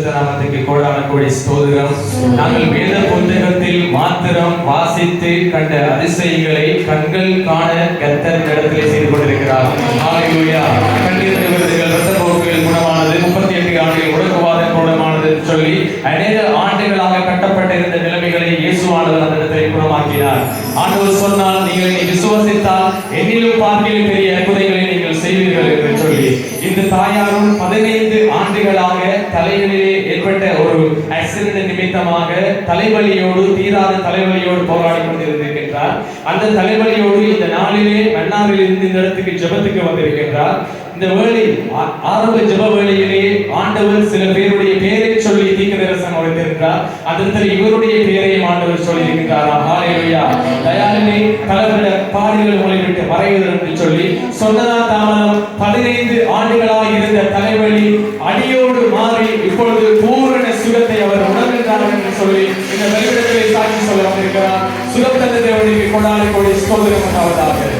பரிசுத்த நாமத்துக்கு கோடான கோடி ஸ்தோத்திரம். நாங்கள் வேத புத்தகத்தில் மாத்திரம் வாசித்து கண்ட அதிசயங்களை கண்கள் காண கர்த்தர் இடத்திலே செய்து கொண்டிருக்கிறார். ஹல்லேலூயா. கண்ணீர் விருதுகள், இரத்த போக்குகள் குணமானது, 38 ஆண்டுகள் முடக்குவாதம் குணமானது சொல்லி அநேக ஆண்டுகளாக கட்டப்பட்டிருந்த நிலைமைகளை இயேசுவானவர் அந்த இடத்தை குணமாக்கினார். ஆண்டவர் சொன்னால், நீங்கள் என்னை விசுவாசித்தால் என்னிலும் பார்க்கிலும் பெரிய அற்புதங்களை நீங்கள் செய்வீர்கள் என்று சொல்லி இந்த தாயாரும் 15 ஆண்டுகளாக தலைகளிலே ஏற்பட்ட ஒரு ஆக்சிடென்ட் நிமித்தமாக தலைவலியோடு, தீராத தலைவலியோடு போராடி கொண்டிருக்கின்றார். அந்த தலைவலியோடு இந்த நாளிலே மன்னாரில் இருந்து இந்த இடத்துக்கு ஜெபத்துக்கு வந்திருக்கின்றார். இந்த வேளை ஆரம்ப ஜெப வேளையிலே ஆண்டவர் சில பேருடைய பெயரை சொல்லி தீர்க்கதரிசனம் உரைத்திருக்கிறார். அதற்கு இவருடைய பெயரையும் ஆண்டவர் சொல்லி இருக்கிறார். ஹல்லேலூயா. தயாரிலே பலவித பாடுகள் உங்களை விட்டு மறைவது என்று சொல்லி சொன்னதா தாமதம் 15 ஆண்டுகளாக இருந்த தலைவலி அடியோடு மாறி இப்பொழுது பூரண சுகத்தை அவர் உணர்கின்றார் என்று சொல்லி இந்த வெளியிடத்திலே சாட்சி சொல்ல வந்திருக்கிறார். சுகம் தந்த தேவனுக்கு கொண்டாடி கோடி ஸ்தோத்திரம் உண்டாவதாக.